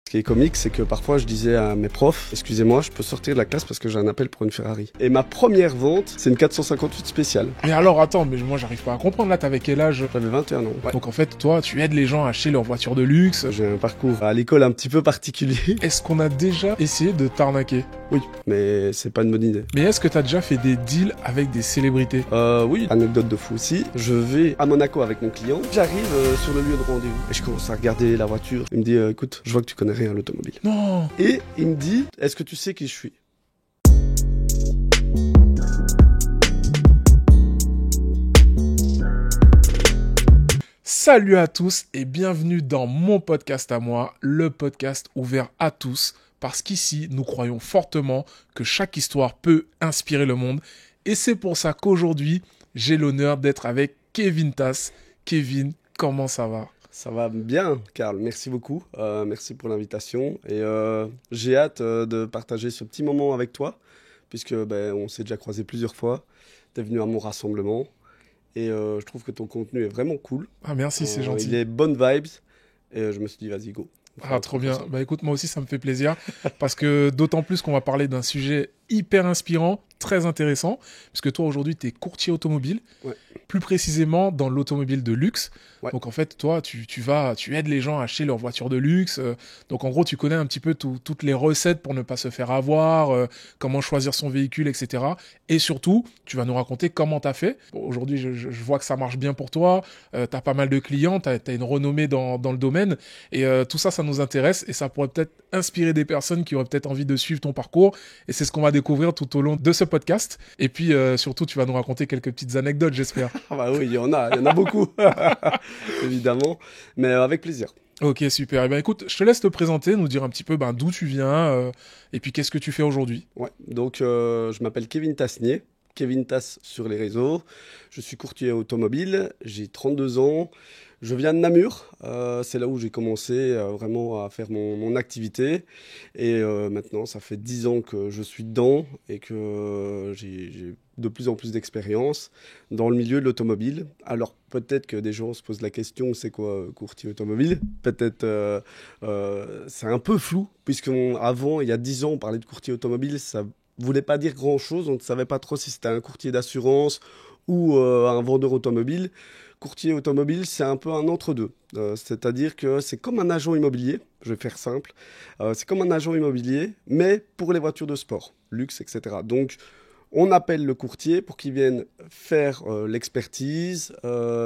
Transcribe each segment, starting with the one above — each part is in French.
Ce qui est comique, c'est que parfois je disais à mes profs, excusez-moi, je peux sortir de la classe parce que j'ai un appel pour une Ferrari. Et ma première vente, c'est une 458 spéciale. Mais alors attends, mais moi j'arrive pas à comprendre, là t'avais quel âge? J'avais 21 ans. Ouais. Donc en fait toi tu aides les gens à acheter leur voiture de luxe. J'ai un parcours à l'école un petit peu particulier. Est-ce qu'on a déjà essayé de t'arnaquer? Oui, mais c'est pas une bonne idée. Mais est-ce que t'as déjà fait des deals avec des célébrités? Oui, anecdote de fou aussi. Je vais à Monaco avec mon client. J'arrive sur le lieu de rendez-vous et je commence à regarder la voiture. Il me dit écoute, je vois que tu connais rien à l'automobile. Non. Et il me dit est-ce que tu sais qui je suis? Salut à tous et bienvenue dans mon podcast à moi, le podcast ouvert à tous, parce qu'ici, nous croyons fortement que chaque histoire peut inspirer le monde. Et c'est pour ça qu'aujourd'hui, j'ai l'honneur d'être avec Kevin Tass. Kevin, comment ça va? Ça va bien, Karl. Merci beaucoup. Merci pour l'invitation. Et j'ai hâte de partager ce petit moment avec toi, puisque on s'est déjà croisés plusieurs fois. Tu es venu à mon rassemblement. Et je trouve que ton contenu est vraiment cool. Ah merci, c'est gentil. Il est bonnes vibes. Et je me suis dit, vas-y, go. Ah, trop bien. Bah écoute, moi aussi, ça me fait plaisir. Parce que d'autant plus qu'on va parler d'un sujet hyper inspirant, très intéressant. Puisque toi, aujourd'hui, tu es courtier automobile. Ouais. Plus précisément dans l'automobile de luxe. Ouais. Donc en fait, toi, tu aides les gens à acheter leur voiture de luxe. Donc en gros, tu connais un petit peu toutes les recettes pour ne pas se faire avoir, comment choisir son véhicule, etc. Et surtout, tu vas nous raconter comment tu as fait. Bon, aujourd'hui, je vois que ça marche bien pour toi. Tu as pas mal de clients, tu as une renommée dans le domaine. Et tout ça, ça nous intéresse. Et ça pourrait peut-être inspirer des personnes qui auraient peut-être envie de suivre ton parcours. Et c'est ce qu'on va découvrir tout au long de ce podcast. Et puis surtout, tu vas nous raconter quelques petites anecdotes, j'espère. Ah bah oui, il y en a beaucoup, évidemment, mais avec plaisir. Ok, super. Eh ben, écoute, je te laisse te présenter, nous dire un petit peu d'où tu viens et puis qu'est-ce que tu fais aujourd'hui. Ouais, donc je m'appelle Kevin Tassnier, Kevin Tass sur les réseaux. Je suis courtier automobile, j'ai 32 ans. Je viens de Namur, c'est là où j'ai commencé vraiment à faire mon activité. Et maintenant, ça fait 10 ans que je suis dedans et que j'ai de plus en plus d'expérience dans le milieu de l'automobile. Alors peut-être que des gens se posent la question, c'est quoi courtier automobile? Peut-être c'est un peu flou, puisqu'avant, il y a 10 ans, on parlait de courtier automobile, ça voulait pas dire grand-chose. On ne savait pas trop si c'était un courtier d'assurance ou un vendeur automobile. Courtier automobile, c'est un peu un entre-deux. C'est-à-dire que c'est comme un agent immobilier, je vais faire simple. C'est comme un agent immobilier, mais pour les voitures de sport, luxe, etc. Donc, on appelle le courtier pour qu'il vienne faire l'expertise,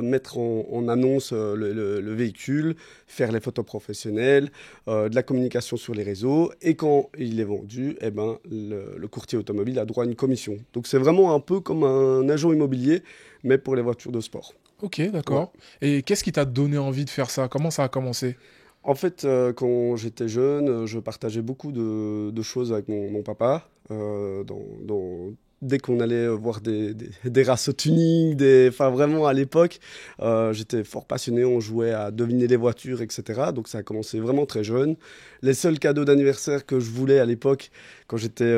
mettre en annonce le véhicule, faire les photos professionnelles, de la communication sur les réseaux. Et quand il est vendu, le courtier automobile a droit à une commission. Donc, c'est vraiment un peu comme un agent immobilier, mais pour les voitures de sport. Ok, d'accord. Ouais. Et qu'est-ce qui t'a donné envie de faire ça? Comment ça a commencé? En fait, quand j'étais jeune, je partageais beaucoup de choses avec mon papa. Dès qu'on allait voir des races au tuning, enfin vraiment à l'époque, j'étais fort passionné, on jouait à deviner les voitures, etc. Donc ça a commencé vraiment très jeune. Les seuls cadeaux d'anniversaire que je voulais à l'époque, quand j'étais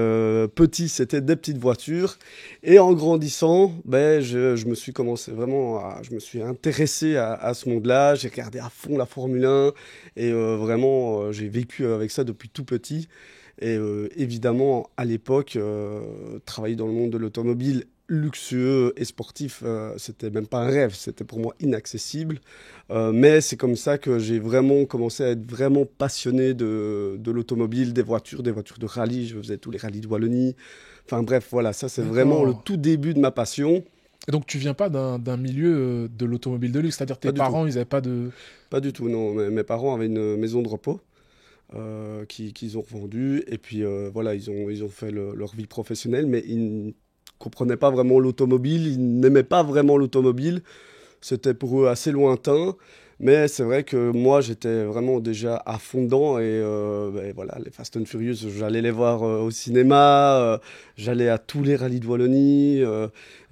petit, c'était des petites voitures. Et en grandissant, je me suis intéressé à ce monde-là. J'ai regardé à fond la Formule 1 et vraiment, j'ai vécu avec ça depuis tout petit. Et évidemment, à l'époque, travailler dans le monde de l'automobile luxueux et sportif, c'était même pas un rêve, c'était pour moi inaccessible. Mais c'est comme ça que j'ai vraiment commencé à être vraiment passionné de l'automobile, des voitures de rallye. Je faisais tous les rallyes de Wallonie. Enfin bref, voilà, ça c'est vraiment le tout début de ma passion. Et donc tu viens pas d'un milieu de l'automobile de luxe, c'est-à-dire tes parents, ils avaient pas de... Pas du tout, non. Mes parents avaient une maison de repos. Qu'ils ont revendu et puis voilà, ils ont fait leur vie professionnelle, mais ils ne comprenaient pas vraiment l'automobile, ils n'aimaient pas vraiment l'automobile, c'était pour eux assez lointain. Mais c'est vrai que moi, j'étais vraiment déjà à fond dedans et voilà, les Fast and Furious, j'allais les voir au cinéma, j'allais à tous les rallyes de Wallonie.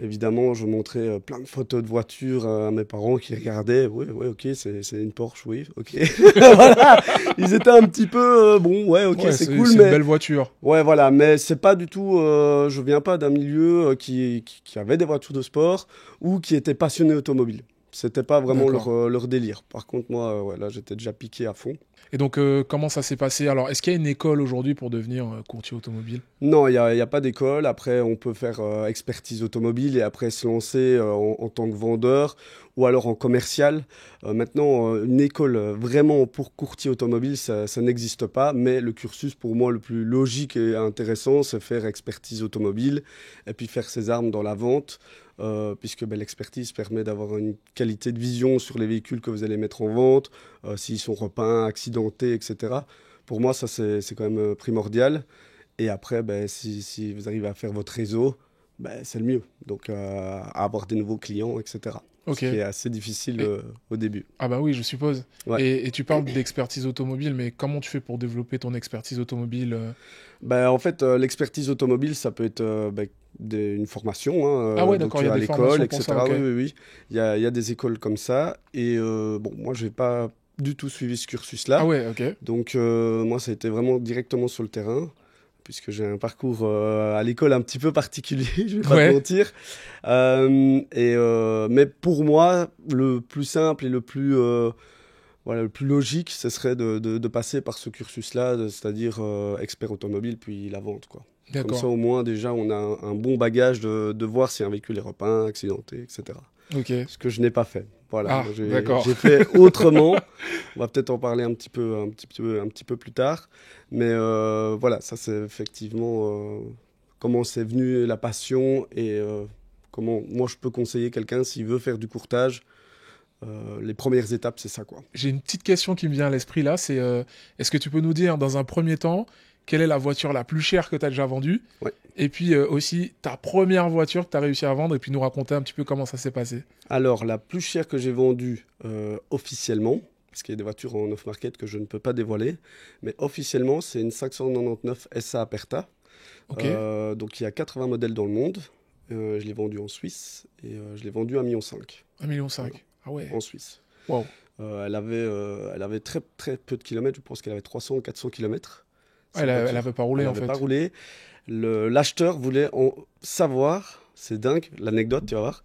Évidemment, je montrais plein de photos de voitures à mes parents qui regardaient. Oui, ok, c'est une Porsche, oui, ok. Voilà, ils étaient un petit peu, bon, ouais, ok, c'est cool. C'est une belle voiture. Ouais, voilà, mais c'est pas du tout, je viens pas d'un milieu qui avait des voitures de sport ou qui était passionné automobile. C'était pas vraiment D'accord. leur délire. Par contre, moi, ouais, là, j'étais déjà piqué à fond. Et donc, comment ça s'est passé? Alors, est-ce qu'il y a une école aujourd'hui pour devenir courtier automobile? Non, il y a pas d'école. Après, on peut faire expertise automobile et après se lancer en tant que vendeur ou alors en commercial. Maintenant, une école vraiment pour courtier automobile, ça n'existe pas. Mais le cursus, pour moi, le plus logique et intéressant, c'est faire expertise automobile et puis faire ses armes dans la vente. Puisque ben, l'expertise permet d'avoir une qualité de vision sur les véhicules que vous allez mettre en vente, s'ils sont repeints, accidentés, etc. Pour moi, ça, c'est quand même primordial. Et après, ben, si vous arrivez à faire votre réseau, ben, c'est le mieux. Donc, à avoir des nouveaux clients, etc. Ce Ok. qui est assez difficile Et- au début. Ah bah oui, je suppose. Ouais. Et tu parles d'expertise automobile, mais comment tu fais pour développer ton expertise automobile Ben, en fait, l'expertise automobile, ça peut être ben, une formation. Ah ouais, Donc, d'accord, tu il y a vas à des l'école, formations pour ça, etc. ok. Oui, oui, oui. Il y a des écoles comme ça. Et bon, moi, je n'ai pas du tout suivi ce Ah cursus-là. ouais, ok. Donc, moi, ça a été vraiment directement sur le terrain, puisque j'ai un parcours à l'école un petit peu particulier, je vais pas te Ouais, mentir. Mais pour moi, le plus simple et le plus logique, ce serait de passer par ce cursus-là, c'est-à-dire expert automobile, puis la vente, quoi. Comme ça, d'accord. au moins, déjà, on a un bon bagage de voir si un véhicule est repeint, accidenté, etc. Ok. Ce que je n'ai pas fait. Voilà, Ah, moi, d'accord. j'ai fait autrement. On va peut-être en parler un petit peu plus tard. Mais voilà, ça c'est effectivement comment c'est venu la passion et comment moi je peux conseiller quelqu'un s'il veut faire du courtage. Les premières étapes, c'est ça, quoi. J'ai une petite question qui me vient à l'esprit là, c'est est-ce que tu peux nous dire dans un premier temps quelle est la voiture la plus chère que tu as déjà vendue? Ouais. Et puis aussi ta première voiture que tu as réussi à vendre et puis nous raconter un petit peu comment ça s'est passé. Alors, la plus chère que j'ai vendue officiellement, parce qu'il y a des voitures en off-market que je ne peux pas dévoiler, mais officiellement, c'est une 599 SA Aperta. Ok, Donc, il y a 80 modèles dans le monde. Je l'ai vendue en Suisse et je l'ai vendue à 1,5 million. 1,5 Voilà, million. Ah ouais, en Suisse. waouh. Elle avait très, très peu de kilomètres. Je pense qu'elle avait 300 ou 400 kilomètres, Elle, cette elle voiture. avait pas Elle roulé en n'avait pas fait. roulé. L'acheteur voulait en savoir, c'est dingue, l'anecdote, tu vas voir,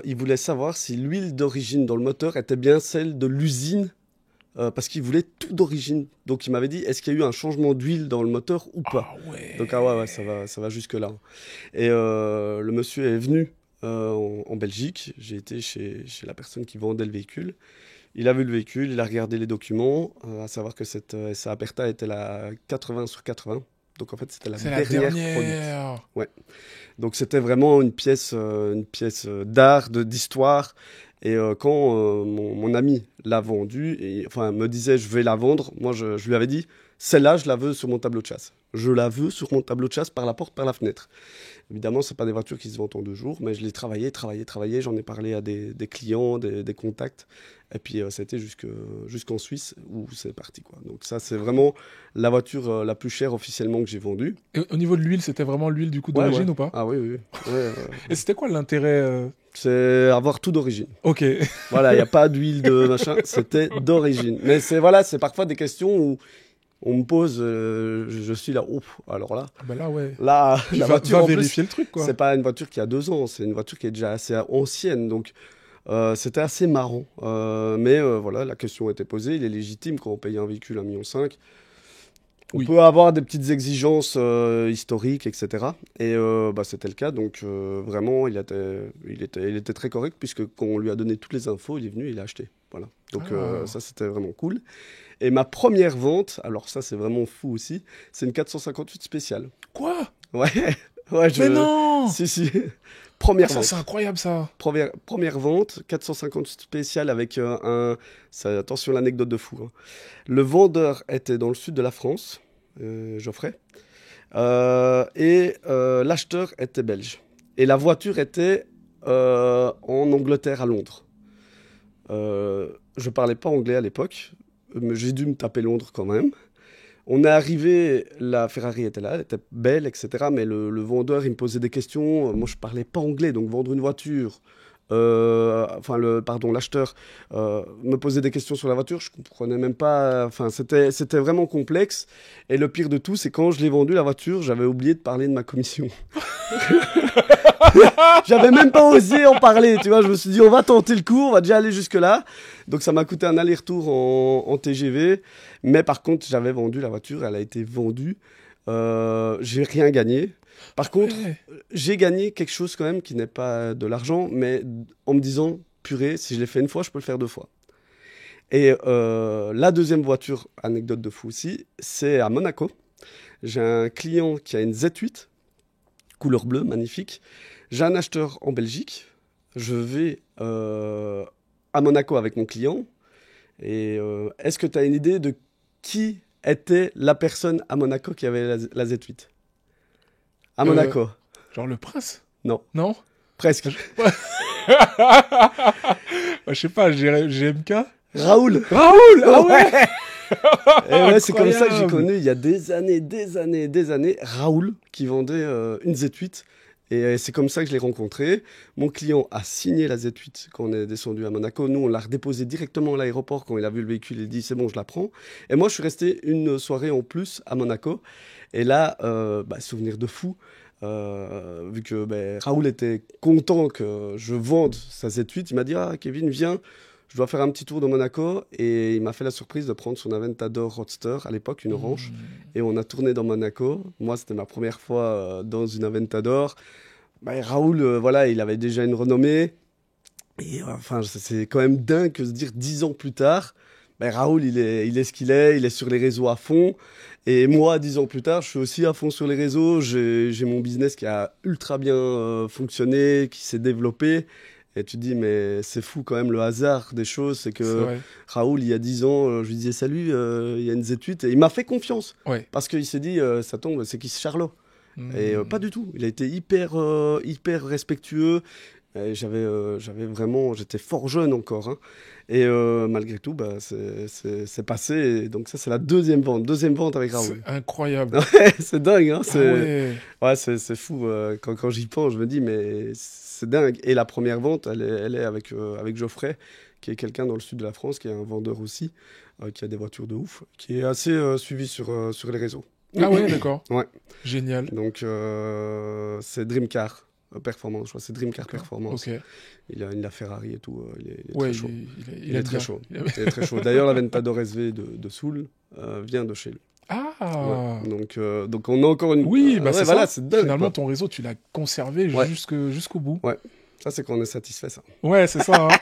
il voulait savoir si l'huile d'origine dans le moteur était bien celle de l'usine, parce qu'il voulait tout d'origine. Donc il m'avait dit, est-ce qu'il y a eu un changement d'huile dans le moteur ou pas? Ah Donc ah ouais, ouais, ouais. ça va jusque-là. Et le monsieur est venu en Belgique, j'ai été chez la personne qui vendait le véhicule. Il a vu le véhicule, il a regardé les documents, à savoir que cette SA Aperta était la 80 sur 80. Donc en fait, c'était la C'est la dernière produite. dernière. Ouais. Donc c'était vraiment une pièce d'art, d'histoire. Et quand mon ami l'a vendue, et, enfin me disait je vais la vendre, moi je lui avais dit celle-là je la veux sur mon tableau de chasse. Je la veux sur mon tableau de chasse par la porte, par la fenêtre. Évidemment, c'est pas des voitures qui se vendent en 2 jours, mais je l'ai travaillé. J'en ai parlé à des clients, des contacts. Et puis, ça a été jusqu'en Suisse où c'est parti, quoi. Donc, ça, c'est vraiment la voiture la plus chère officiellement que j'ai vendue. Et au niveau de l'huile, c'était vraiment l'huile du coup Ouais, ouais. d'origine ou pas? Ah oui, oui, oui. Ouais, Et c'était quoi l'intérêt c'est avoir tout d'origine. Ok. Voilà, il n'y a pas d'huile de machin, c'était d'origine. Mais c'est parfois des questions où on me pose, je suis là, ouf, alors là, Ah bah là ouais. la Va, voiture va en plus, vérifier le truc quoi. c'est pas une voiture qui a 2 ans, c'est une voiture qui est déjà assez ancienne, donc c'était assez marrant. Mais voilà, la question était posée, il est légitime quand on paye un véhicule à 1,5 million. On Oui. peut avoir des petites exigences historiques, etc. Et bah, c'était le cas, donc vraiment, il était très correct, puisque quand on lui a donné toutes les infos, il est venu, il a acheté. Voilà. Donc Ah. ça, c'était vraiment cool. Et ma première vente, alors ça, c'est vraiment fou aussi, c'est une 458 spéciale. Quoi? Ouais, ouais, Mais non! Si, si. Ah, Première ça c'est vente. incroyable ça. Première vente, 450 spécial avec attention l'anecdote de fou, hein. Le vendeur était dans le sud de la France, Geoffrey, et l'acheteur était belge. Et la voiture était en Angleterre, à Londres. Je parlais pas anglais à l'époque, mais j'ai dû me taper Londres quand même. On est arrivé, la Ferrari était là, elle était belle, etc. Mais le vendeur, il me posait des questions. Moi, je parlais pas anglais, donc vendre une voiture l'acheteur me posait des questions sur la voiture, je comprenais même pas. Enfin, c'était vraiment complexe. Et le pire de tout, c'est quand je l'ai vendu la voiture, j'avais oublié de parler de ma commission. J'avais même pas osé en parler, tu vois. Je me suis dit, on va tenter le coup, on va déjà aller jusque-là. Donc ça m'a coûté un aller-retour en TGV. Mais par contre, j'avais vendu la voiture, elle a été vendue. J'ai rien gagné. Par contre, j'ai gagné quelque chose quand même qui n'est pas de l'argent, mais en me disant, purée, si je l'ai fait une fois, je peux le faire 2 fois. Et la deuxième voiture, anecdote de fou aussi, c'est à Monaco. J'ai un client qui a une Z8, couleur bleue, magnifique. J'ai un acheteur en Belgique. Je vais à Monaco avec mon client. Et est-ce que tu as une idée de qui était la personne à Monaco qui avait la Z8 ? À Monaco. Genre le prince ? Non. Non ? Presque. Je sais pas, GMK ? Raoul. Raoul. Ah ouais. Et ouais, c'est comme ça que j'ai connu il y a des années Raoul qui vendait une Z8. Et c'est comme ça que je l'ai rencontré. Mon client a signé la Z8 quand on est descendu à Monaco. Nous, on l'a redéposé directement à l'aéroport. Quand il a vu le véhicule, il a dit c'est bon, je la prends. Et moi, je suis resté une soirée en plus à Monaco. Et là, souvenir de fou. Vu que Raoul était content que je vende sa Z8, il m'a dit ah, Kevin, viens. Je dois faire un petit tour de Monaco et il m'a fait la surprise de prendre son Aventador Roadster, à l'époque une orange. Et on a tourné dans Monaco. Moi, c'était ma première fois dans une Aventador. Raoul, voilà, il avait déjà une renommée. Et enfin, c'est quand même dingue que se dire 10 ans plus tard, Raoul, il est ce qu'il est, il est sur les réseaux à fond. Et moi, 10 ans plus tard, je suis aussi à fond sur les réseaux. J'ai mon business qui a ultra bien fonctionné, qui s'est développé. Et tu te dis, mais c'est fou quand même le hasard des choses. C'est que Raoul, il y a 10 ans, je lui disais salut, il y a une Z8. Et il m'a fait confiance. Ouais. Parce qu'il s'est dit, ça tombe, c'est qui ce Charlot ? Et pas du tout. Il a été hyper respectueux. J'avais vraiment, j'étais fort jeune encore. Hein. Et malgré tout, c'est passé. Et donc ça, c'est la deuxième vente avec Raoul. C'est incroyable. C'est dingue. Hein. C'est fou. Quand j'y pense, je me dis, mais c'est dingue. Et la première vente, elle est avec Geoffrey, qui est quelqu'un dans le sud de la France, qui est un vendeur aussi, qui a des voitures de ouf, qui est assez suivi sur les réseaux. Ah ouais, d'accord. Ouais. Génial. Donc, c'est Dreamcar Performance. Je crois c'est Dreamcar Performance. Okay. Il a une la Ferrari et tout. Il est ouais, très chaud. Il est très chaud. Il est très chaud. D'ailleurs, l'Aventador SV de Soul vient de chez lui. Ah ouais. Donc on a encore une... Oui, c'est voilà, ça. C'est dingue, finalement, quoi. Ton réseau, tu l'as conservé jusqu'au bout. Ouais. Ça, c'est quand on est satisfait, ça. Ouais, c'est ça. Hein.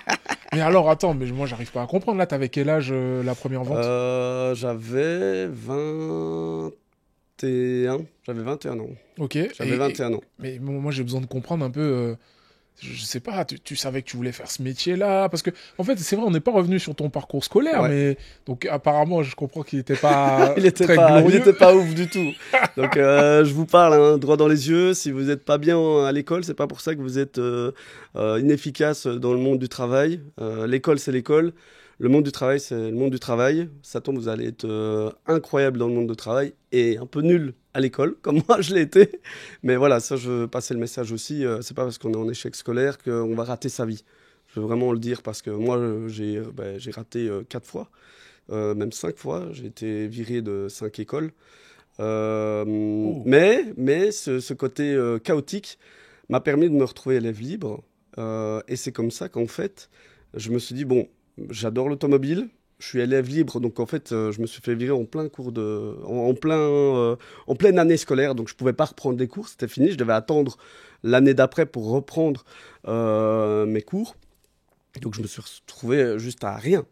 Mais alors, attends, moi, j'arrive pas à comprendre. Là, t'avais quel âge la première vente ? J'avais 21. J'avais 21 ans. Ok. J'avais 21 ans. Mais moi, j'ai besoin de comprendre un peu... je sais pas, tu savais que tu voulais faire ce métier-là, parce que en fait c'est vrai, on n'est pas revenu sur ton parcours scolaire, mais donc apparemment je comprends qu'il n'était pas il était pas ouf du tout. Donc je vous parle droit dans les yeux. Si vous n'êtes pas bien à l'école, c'est pas pour ça que vous êtes inefficace dans le monde du travail. L'école c'est l'école. Le monde du travail, c'est le monde du travail. Ça tombe, vous allez être incroyable dans le monde du travail et un peu nul à l'école, comme moi je l'ai été. Mais voilà, ça, je veux passer le message aussi. C'est pas parce qu'on est en échec scolaire qu'on va rater sa vie. Je veux vraiment le dire parce que moi, j'ai raté 4 fois, même 5 fois. J'ai été viré de 5 écoles. Mais ce côté chaotique m'a permis de me retrouver élève libre. Et c'est comme ça qu'en fait, je me suis dit, bon, j'adore l'automobile, je suis élève libre, donc en fait, je me suis fait virer en plein cours en pleine année scolaire, donc je pouvais pas reprendre des cours, c'était fini, je devais attendre l'année d'après pour reprendre mes cours. Donc je me suis retrouvé juste à rien.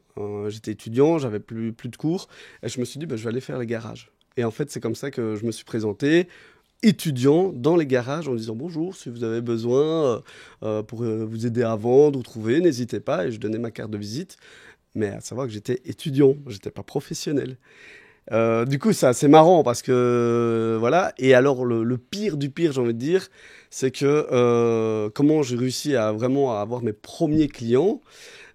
J'étais étudiant, j'avais plus de cours, et je me suis dit, je vais aller faire les garages. Et en fait, c'est comme ça que je me suis présenté, étudiant dans les garages en disant bonjour, si vous avez besoin pour vous aider à vendre ou trouver, n'hésitez pas. Et je donnais ma carte de visite. Mais à savoir que j'étais étudiant, j'étais pas professionnel. Du coup, c'est assez marrant parce que voilà. Et alors, le pire du pire, j'ai envie de dire, c'est que comment j'ai réussi à vraiment avoir mes premiers clients.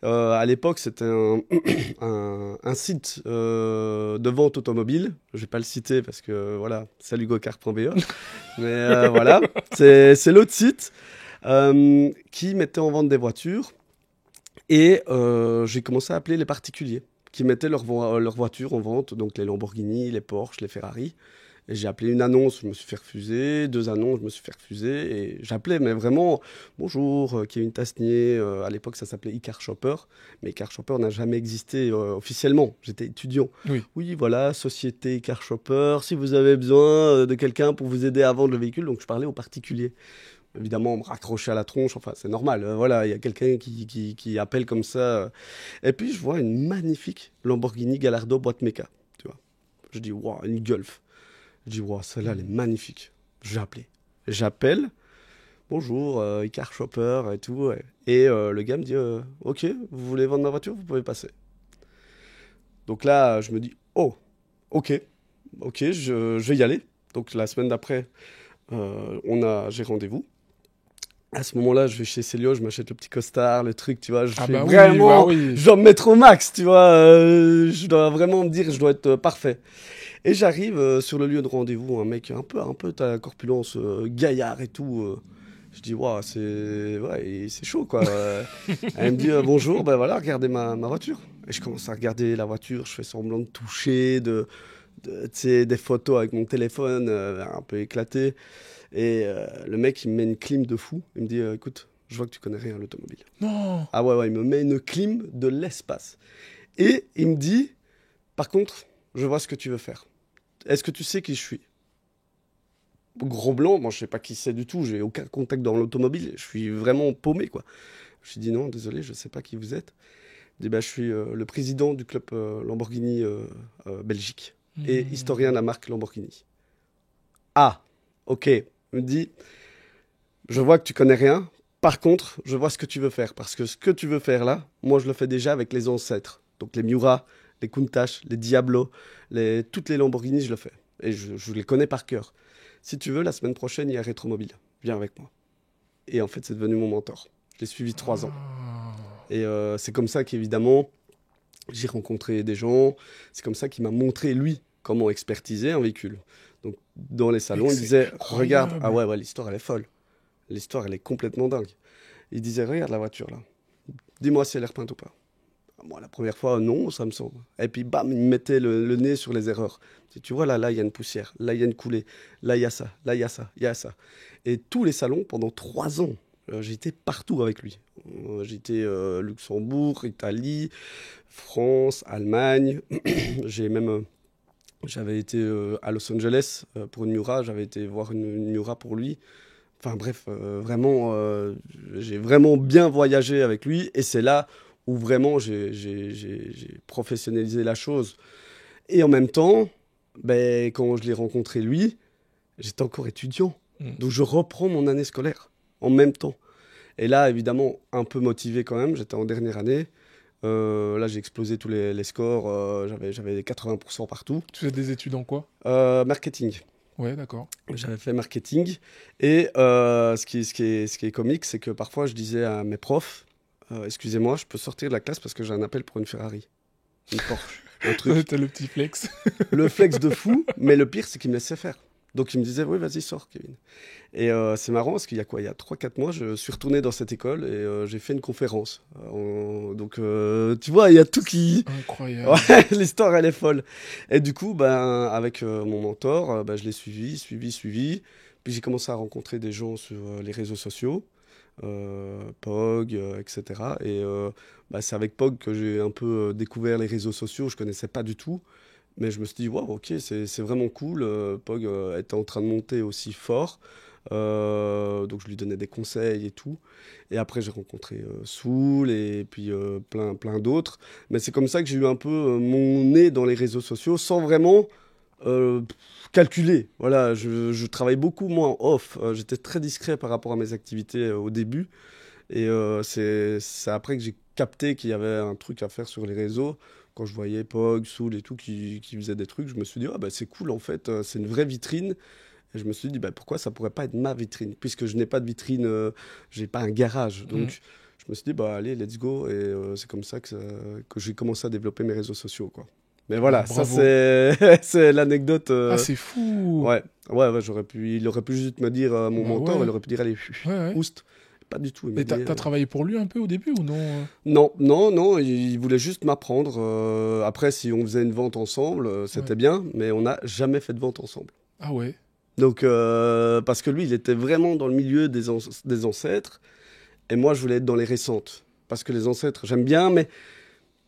À l'époque, c'était un site de vente automobile. Je vais pas le citer parce que voilà, salut gocard.be. Mais voilà, c'est l'autre site. qui mettaient en vente des voitures. Et j'ai commencé à appeler les particuliers qui mettaient leurs voitures en vente, donc les Lamborghini, les Porsche, les Ferrari. Et j'ai appelé une annonce, je me suis fait refuser, 2 annonces, je me suis fait refuser. Et j'appelais, mais vraiment, bonjour, Kevin Tasnier, à l'époque ça s'appelait Icar Shopper, mais Icar Shopper n'a jamais existé officiellement, j'étais étudiant. Oui. Oui, voilà, société Icar Shopper, si vous avez besoin de quelqu'un pour vous aider à vendre le véhicule, donc je parlais aux particuliers. Évidemment, on me raccrochait à la tronche, enfin c'est normal, voilà, il y a quelqu'un qui appelle comme ça. Et puis je vois une magnifique Lamborghini Gallardo boîte méca, tu vois. Je dis, waouh, une Golf. Je dis, waouh, celle-là, elle est magnifique. J'ai appelé. J'appelle, bonjour, Icar Shopper et tout. Ouais. Et le gars me dit, ok, vous voulez vendre ma voiture, vous pouvez passer. Donc là, je me dis, oh, ok, je vais y aller. Donc la semaine d'après, j'ai rendez-vous. À ce moment-là, je vais chez Célio, je m'achète le petit costard, le truc, tu vois. Je fais vraiment, je dois me mettre au max, tu vois. Je dois vraiment me dire, je dois être parfait. Et j'arrive sur le lieu de rendez-vous, un mec un peu ta corpulence, gaillard et tout. Je dis, waouh, c'est chaud, quoi. Elle me dit, bonjour, ben voilà, regardez ma voiture. Et je commence à regarder la voiture, je fais semblant de toucher, tu sais, des photos avec mon téléphone un peu éclaté. Et le mec, il me met une clim de fou. Il me dit, écoute, je vois que tu connais rien à l'automobile. Non. Ah ouais, il me met une clim de l'espace. Et il me dit, par contre, je vois ce que tu veux faire. Est-ce que tu sais qui je suis? Gros blanc, moi je sais pas qui c'est du tout, j'ai aucun contact dans l'automobile, je suis vraiment paumé quoi. Je lui dis non, désolé, je sais pas qui vous êtes. Il dit bah je suis le président du club Lamborghini Belgique et historien de la marque Lamborghini. Ah, ok. Il me dit, je vois que tu connais rien, par contre, je vois ce que tu veux faire, parce que ce que tu veux faire là, moi je le fais déjà avec les ancêtres. Donc les Miura, les Countach, les Diablo, toutes les Lamborghini, je le fais. Et je les connais par cœur. Si tu veux, la semaine prochaine, il y a Rétromobile. Viens avec moi. Et en fait, c'est devenu mon mentor. Je l'ai suivi 3 ans. Et c'est comme ça qu'évidemment, j'ai rencontré des gens. C'est comme ça qu'il m'a montré, lui, comment expertiser un véhicule. Donc, dans les salons, il disait, regarde, ah ouais, l'histoire, elle est folle. L'histoire, elle est complètement dingue. Il disait, regarde la voiture, là. Dis-moi si elle est repeinte ou pas. Moi, la première fois, non, ça me semble. Et puis, bam, il me mettait le nez sur les erreurs. Tu vois, là, il y a une poussière. Là, il y a une coulée. Là, il y a ça. Là, il y a ça. Il y a ça. Et tous les salons, pendant 3 ans, j'étais partout avec lui. J'étais Luxembourg, Italie, France, Allemagne. J'avais été à Los Angeles pour une Miura. J'avais été voir une Miura pour lui. Enfin bref, vraiment, j'ai vraiment bien voyagé avec lui. Et c'est là où vraiment j'ai professionnalisé la chose. Et en même temps, ben, quand je l'ai rencontré lui, j'étais encore étudiant. Donc je reprends mon année scolaire en même temps. Et là, évidemment, un peu motivé quand même, j'étais en dernière année. Là, j'ai explosé tous les scores, j'avais des 80% partout. Tu fais des études en quoi? Marketing. Ouais, d'accord. J'avais fait marketing. Et ce qui est comique, c'est que parfois je disais à mes profs, excusez-moi, je peux sortir de la classe parce que j'ai un appel pour une Ferrari. Une Porsche. Un truc. T'as le petit flex. Le flex de fou, mais le pire, c'est qu'il me laissait faire. Donc il me disait, oui, vas-y, sors, Kevin. Et c'est marrant parce qu'il y a quoi? Il y a 3-4 mois, je suis retourné dans cette école et j'ai fait une conférence. Donc tu vois, il y a tout qui... Incroyable. Ouais, l'histoire, elle est folle. Et du coup, ben, avec mon mentor, ben, je l'ai suivi. Puis j'ai commencé à rencontrer des gens sur les réseaux sociaux. Pog, etc. Et bah, c'est avec Pog que j'ai un peu découvert les réseaux sociaux. Je connaissais pas du tout, mais je me suis dit waouh, ok, c'est vraiment cool. Pog était en train de monter aussi fort, donc je lui donnais des conseils et tout. Et après j'ai rencontré Soul et puis plein d'autres. Mais c'est comme ça que j'ai eu un peu mon nez dans les réseaux sociaux sans vraiment calculé. Voilà, je travaille beaucoup moins en off. J'étais très discret par rapport à mes activités au début. Et c'est après que j'ai capté qu'il y avait un truc à faire sur les réseaux. Quand je voyais Pog, Soul et tout qui faisaient des trucs, je me suis dit, ah bah, c'est cool en fait, c'est une vraie vitrine. Et je me suis dit, bah, pourquoi ça pourrait pas être ma vitrine? Puisque je n'ai pas de vitrine, j'ai pas un garage. Donc je me suis dit, bah allez, let's go. Et c'est comme ça que j'ai commencé à développer mes réseaux sociaux, quoi. Mais voilà, ça c'est l'anecdote. Ah, c'est fou. Ouais, il aurait pu juste me dire mon mentor, il aurait pu dire allez, oust. pas du tout. Il m'a Mais dit, t'as travaillé pour lui un peu au début ou non? non, non, non, il voulait juste m'apprendre. Après, si on faisait une vente ensemble, Ouais. c'était bien, mais on n'a jamais fait de vente ensemble. Ah ouais. Donc, parce que lui, il était vraiment dans le milieu des ancêtres, et moi, je voulais être dans les récentes. Parce que les ancêtres, j'aime bien, mais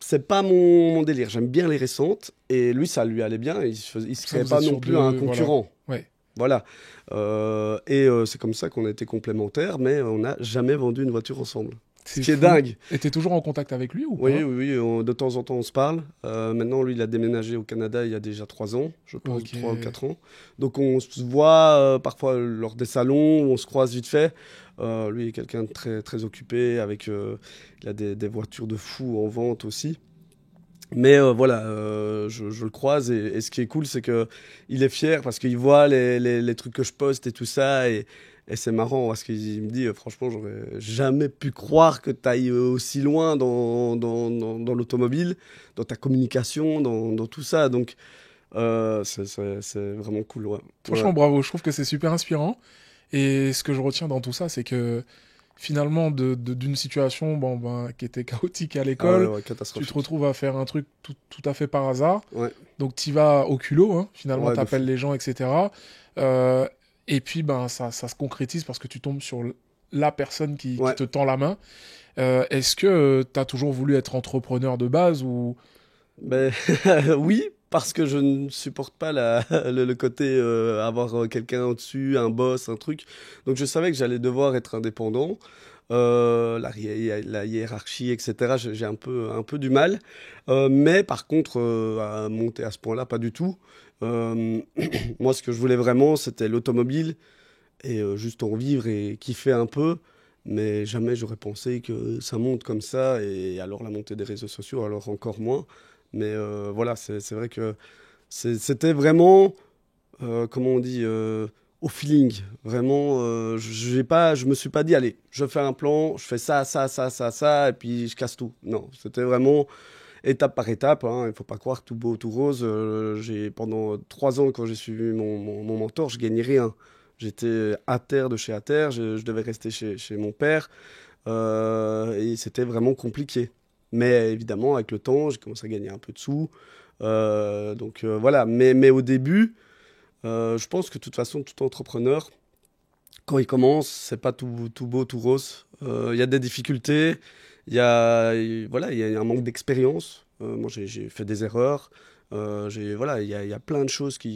c'est pas mon délire. J'aime bien les récentes, et lui, ça lui allait bien, et il se Ça créait vous pas êtes non sur plus un deux, voilà. concurrent. Ouais. Voilà. C'est comme ça qu'on a été complémentaires, mais on n'a jamais vendu une voiture ensemble. Ce C'est qui est fou. dingue. Et t'es toujours en contact avec lui ou Oui, pas? oui, oui, de temps en temps on se parle. Maintenant, lui, il a déménagé au Canada il y a déjà 3 ans, je pense, Ok. 3 ou 4 ans. Donc on se voit parfois lors des salons, où on se croise vite fait. Lui est quelqu'un de très, très occupé, il a des voitures de fou en vente aussi. Mais voilà, je le croise et ce qui est cool, c'est que il est fier parce qu'il voit les trucs que je poste et tout ça et c'est marrant parce qu'il me dit franchement, j'aurais jamais pu croire que tu ailles aussi loin dans l'automobile, dans ta communication, dans tout ça. Donc c'est vraiment cool, ouais. Ouais. Franchement, bravo. Je trouve que c'est super inspirant. Et ce que je retiens dans tout ça, c'est que finalement, d'une situation bon, ben, qui était chaotique à Ah ouais, l'école, ouais, tu te catastrophique. retrouves à faire un truc tout à fait par hasard. Ouais, Donc, tu vas au culot, hein. Finalement, ouais, tu de fou. appelles les gens, etc. Euh, et puis, ben, ça se concrétise parce que tu tombes sur la personne qui Ouais. te tend la main. Est-ce que tu as toujours voulu être entrepreneur de base ou... Ben, oui, parce que je ne supporte pas le côté avoir quelqu'un au-dessus, un boss, un truc. Donc je savais que j'allais devoir être indépendant. La hiérarchie, etc. J'ai un peu du mal. Mais par contre, à monter à ce point-là, pas du tout. Euh, Moi, ce que je voulais vraiment, c'était l'automobile et juste en vivre et kiffer un peu. Mais jamais j'aurais pensé que ça monte comme ça, et alors la montée des réseaux sociaux, alors encore moins. Mais voilà, c'est vrai que c'était vraiment, comment on dit, au feeling. Vraiment, je me suis pas dit, allez, je fais un plan, je fais ça, ça, ça, ça, ça, et puis je casse tout. Non, c'était vraiment étape par étape, hein. Il faut pas croire tout beau, tout rose. Pendant 3 ans, quand j'ai suivi mon mentor, je gagnais rien. J'étais à terre de chez à terre, je devais rester chez mon père, et c'était vraiment compliqué. Mais évidemment, avec le temps, j'ai commencé à gagner un peu de sous. Voilà, mais au début, je pense que de toute façon, tout entrepreneur, quand il commence, c'est pas tout beau, tout rose. Il y a des difficultés, voilà, il y a un manque d'expérience. Moi, j'ai fait des erreurs. Voilà, il y a plein de choses que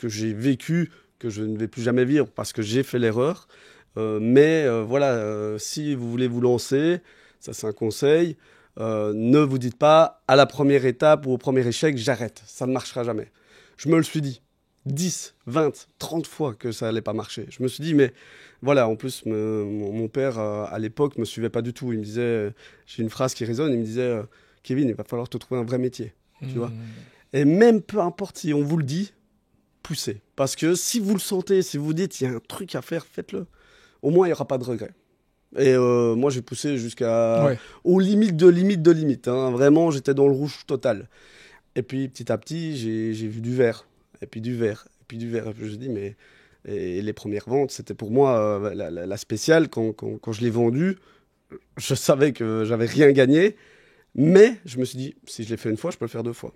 j'ai vécues que je ne vais plus jamais vivre parce que j'ai fait l'erreur. Voilà, si vous voulez vous lancer, ça c'est un conseil, ne vous dites pas à la première étape ou au premier échec, j'arrête. Ça ne marchera jamais. Je me le suis dit 10, 20, 30 fois que ça allait pas marcher. Je me suis dit, mais voilà, en plus, mon père, à l'époque, me suivait pas du tout. Il me disait, j'ai une phrase qui résonne, il me disait, Kevin, il va falloir te trouver un vrai métier, tu vois. Hmm. Et même peu importe si on vous le dit, poussez. Parce que si vous le sentez, si vous dites, il y a un truc à faire, faites-le. Au moins, il n'y aura pas de regret. Et moi, j'ai poussé jusqu'à Ouais. aux limites de limites de limites, hein. Vraiment, j'étais dans le rouge total. Et puis, petit à petit, j'ai vu du vert, et puis du vert, et puis du vert. Et puis, je dis, mais et les premières ventes, c'était pour moi la spéciale. Quand je l'ai vendue, je savais que j'avais rien gagné, mais je me suis dit, si je l'ai fait une fois, je peux le faire 2 fois.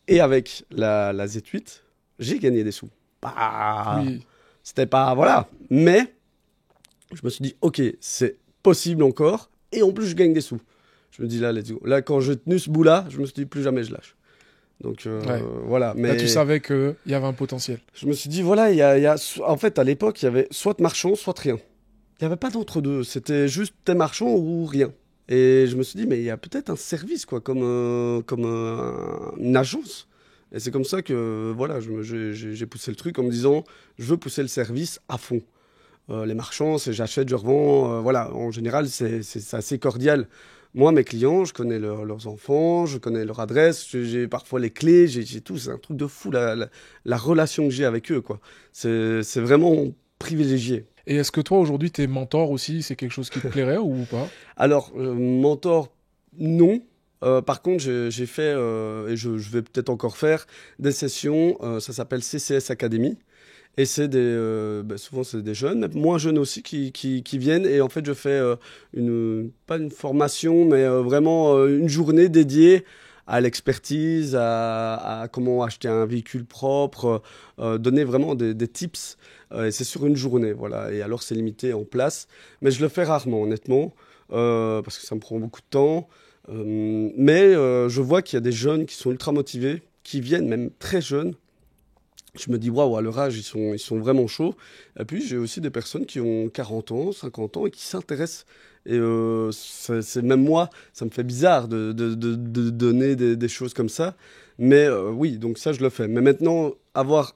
Et avec la Z8, j'ai gagné des sous. Bah, Oui. c'était pas, voilà. Mais je me suis dit, ok, c'est possible encore. Et en plus, je gagne des sous. Je me dis, là, let's go. Là, quand j'ai tenu ce bout-là, je me suis dit, plus jamais je lâche. Donc, Ouais. voilà. Là, tu Mais savais qu'il y avait un potentiel. je me suis dit, voilà, en fait, à l'époque, il y avait soit de marchand, soit de rien. Il n'y avait pas d'entre-deux. C'était juste t'es marchand ou rien. Et je me suis dit, mais il y a peut-être un service, quoi, comme une agence. Et c'est comme ça que, voilà, j'ai poussé le truc en me disant, je veux pousser le service à fond. Les marchands, c'est j'achète, je revends. Voilà, en général, c'est assez cordial. Moi, mes clients, je connais leurs enfants, je connais leur adresse, j'ai parfois les clés, j'ai tout. C'est un truc de fou, la relation que j'ai avec eux, quoi. C'est vraiment privilégié. Et est-ce que toi, aujourd'hui, t'es mentor aussi? C'est quelque chose qui te plairait ou pas? Alors, mentor, non. Par contre, j'ai fait, et je vais peut-être encore faire, des sessions, ça s'appelle CCS Academy. Et c'est souvent c'est des jeunes, même moins jeunes aussi, qui viennent. Et en fait, je fais pas une formation, mais vraiment une journée dédiée à l'expertise, à comment acheter un véhicule propre, donner vraiment des tips. Et c'est sur une journée, voilà. Et alors, c'est limité en place. Mais je le fais rarement, honnêtement, parce que ça me prend beaucoup de temps. Mais je vois qu'il y a des jeunes qui sont ultra motivés, qui viennent même très jeunes. Je me dis, waouh, à leur âge, ils sont vraiment chauds. Et puis, j'ai aussi des personnes qui ont 40 ans, 50 ans et qui s'intéressent. Et c'est même moi, ça me fait bizarre de donner des choses comme ça. Mais oui, donc ça, je le fais. Mais maintenant, avoir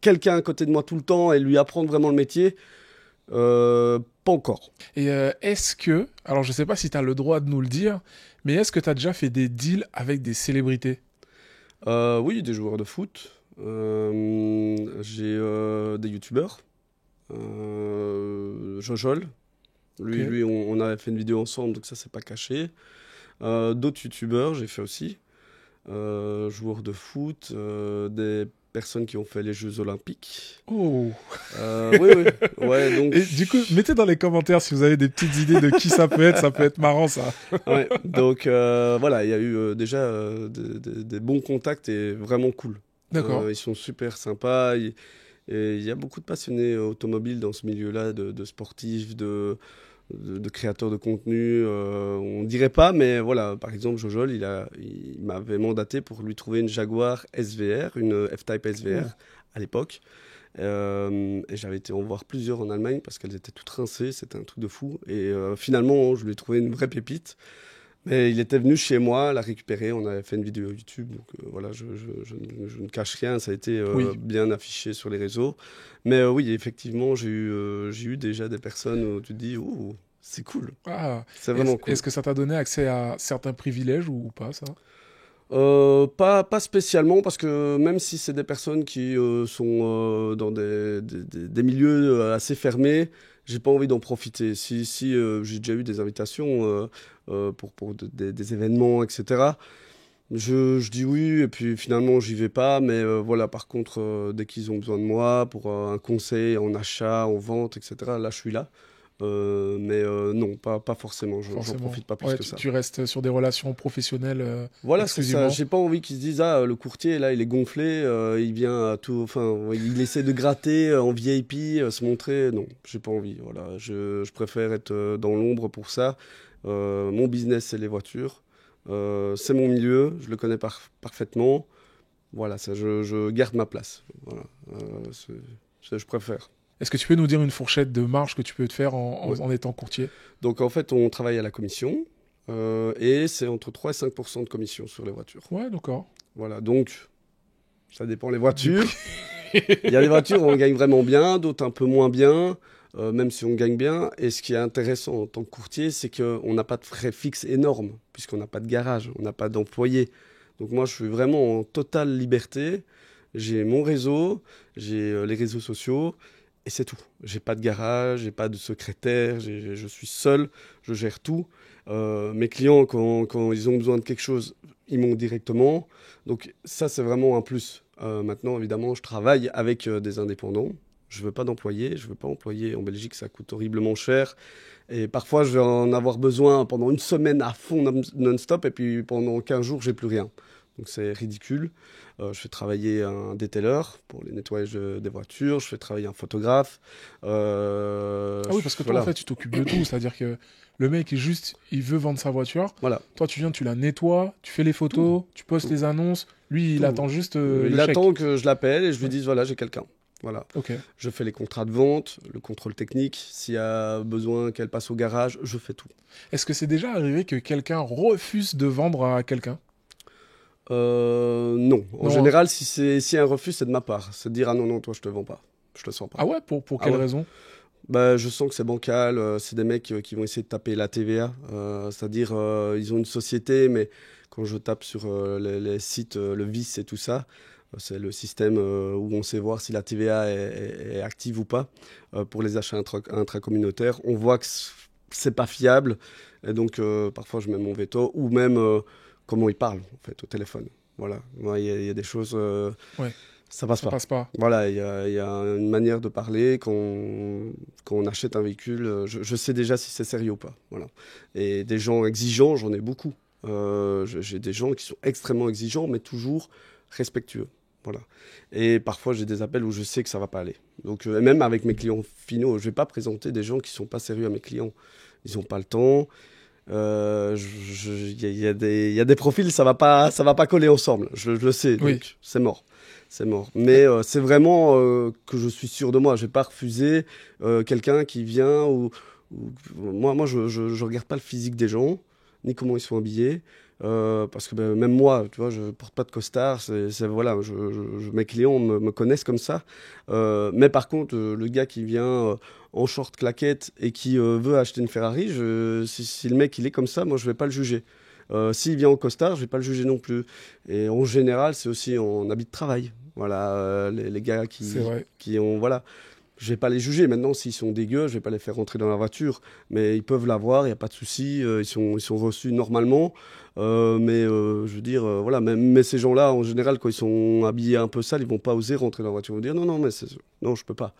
quelqu'un à côté de moi tout le temps et lui apprendre vraiment le métier, pas encore. Et est-ce que, alors je sais pas si tu as le droit de nous le dire, mais est-ce que tu as déjà fait des deals avec des célébrités? Oui, des joueurs de foot. J'ai des youtubeurs. Jojol. Ok. Lui on avait fait une vidéo ensemble, donc ça, c'est pas caché. D'autres youtubeurs, j'ai fait aussi. Joueurs de foot, des personnes qui ont fait les Jeux Olympiques. Oh. Oui, oui. Ouais, donc. Et du coup, mettez dans les commentaires si vous avez des petites idées de qui ça peut être marrant ça. Ouais, donc voilà, il y a eu déjà des bons contacts et vraiment cool. D'accord. Ils sont super sympas. Et il y a beaucoup de passionnés automobiles dans ce milieu-là, de sportifs, de créateurs de contenu. On dirait pas, mais voilà, par exemple, Jojol, il m'avait mandaté pour lui trouver une Jaguar SVR, une F-Type SVR à l'époque. Et j'avais été en voir plusieurs en Allemagne parce qu'elles étaient toutes rincées, c'était un truc de fou. Et finalement, je lui ai trouvé une vraie pépite. Mais il était venu chez moi la récupérer, on avait fait une vidéo YouTube, donc voilà, je ne cache rien, ça a été Oui. bien affiché sur les réseaux. Mais oui, effectivement, j'ai eu déjà des personnes où tu te dis, oh, c'est cool, Ah. c'est vraiment cool. Est-ce que ça t'a donné accès à certains privilèges ou pas ça? Pas spécialement, parce que même si c'est des personnes qui sont dans des milieux assez fermés, j'ai pas envie d'en profiter. Si j'ai déjà eu des invitations pour des événements, etc. Je dis oui, et puis finalement j'y vais pas. Mais voilà, par contre, dès qu'ils ont besoin de moi pour un conseil en achat, en vente, etc., là je suis là. Non, pas forcément. J'en Forcément. profite pas plus Ouais, que ça. tu restes sur des relations professionnelles Voilà, c'est ça. exclusivement. J'ai pas envie qu'ils se disent, ah, le courtier, là, il est gonflé, il vient à tout, enfin, il essaie de gratter en VIP, se montrer. Non, j'ai pas envie. Voilà, je préfère être dans l'ombre pour ça. Mon business, c'est les voitures. C'est mon milieu, je le connais parfaitement. Voilà, ça, je garde ma place. Voilà, je préfère. Est-ce que tu peux nous dire une fourchette de marge que tu peux te faire Ouais. en étant courtier? Donc, en fait, on travaille à la commission et c'est entre 3 et 5% de commission sur les voitures. Ouais, d'accord. Voilà, donc ça dépend les voitures. Il y a des voitures où on gagne vraiment bien, d'autres un peu moins bien, même si on gagne bien. Et ce qui est intéressant en tant que courtier, c'est qu'on n'a pas de frais fixes énormes, puisqu'on n'a pas de garage, on n'a pas d'employés. Donc moi, je suis vraiment en totale liberté. J'ai mon réseau, j'ai les réseaux sociaux, et c'est tout. J'ai pas de garage, j'ai pas de secrétaire, je suis seul, je gère tout. Mes clients, quand ils ont besoin de quelque chose, ils m'ont directement. Donc ça, c'est vraiment un plus. Maintenant, évidemment, je travaille avec des indépendants. Je veux pas d'employés. Je veux pas employer. En Belgique, ça coûte horriblement cher. Et parfois, je vais en avoir besoin pendant une semaine à fond non-stop. Et puis pendant 15 jours, j'ai plus rien. Donc c'est ridicule. Je fais travailler un détailleur pour les nettoyages des voitures. Je fais travailler un photographe. Ah oui, parce que toi, en Voilà. fait, tu t'occupes de tout. C'est-à-dire que le mec, il veut vendre sa voiture. Voilà. Toi, tu viens, tu la nettoies, tu fais les Tout. photos, tu postes Tout. les annonces. Lui, il Tout. attend juste Il le chèque. attend que je l'appelle et je lui Ouais. dise, voilà, j'ai quelqu'un. Voilà. Ok. Je fais les contrats de vente, le contrôle technique. S'il y a besoin qu'elle passe au garage, je fais tout. Est-ce que c'est déjà arrivé que quelqu'un refuse de vendre à quelqu'un? Non. En Non, hein. général, si y a un refus, c'est de ma part. C'est de dire, ah non, non, toi, je te vends pas. Je te sens pas. Ah ouais, pour Ah quelle ouais. raison? Bah, je sens que c'est bancal. C'est des mecs qui vont essayer de taper la TVA. C'est-à-dire, ils ont une société, mais quand je tape sur les sites, le VIS et tout ça, c'est le système où on sait voir si la TVA est active ou pas pour les achats intracommunautaires. On voit que c'est pas fiable. Et donc, parfois, je mets mon veto. Ou même comment ils parlent, en fait, au téléphone. Voilà. Ouais, il y a des choses... Ouais. ça passe Ça pas. passe pas. Voilà, il y a une manière de parler quand on achète un véhicule. Je sais déjà si c'est sérieux ou pas. Voilà. Et des gens exigeants, j'en ai beaucoup. J'ai des gens qui sont extrêmement exigeants, mais toujours respectueux. Voilà. Et parfois, j'ai des appels où je sais que ça va pas aller. Donc, et même avec mes clients finaux, je vais pas présenter des gens qui sont pas sérieux à mes clients. Ils ont pas le temps. Il y a des profils, ça va pas coller ensemble. Je le sais, Oui. donc c'est mort. C'est mort. Mais c'est vraiment que je suis sûr de moi. Je vais pas refuser quelqu'un qui vient moi, je regarde pas le physique des gens, ni comment ils sont habillés. Parce que ben, même moi, tu vois, je porte pas de costard. Voilà, mes clients me connaissent comme ça. Mais par contre, le gars qui vient en short claquette et qui veut acheter une Ferrari, si le mec il est comme ça, moi je vais pas le juger. S'il vient en costard, je vais pas le juger non plus. Et en général, c'est aussi en habit de travail. Voilà, les gars C'est vrai. qui ont, voilà. Je vais pas les juger. Maintenant, s'ils sont dégueux, je vais pas les faire rentrer dans la voiture. Mais ils peuvent l'avoir, il n'y a pas de souci. Ils sont reçus normalement. Je veux dire, voilà. Mais ces gens-là, en général, quand ils sont habillés un peu sales, ils vont pas oser rentrer dans la voiture. Ils vont dire non, non, non, je peux pas.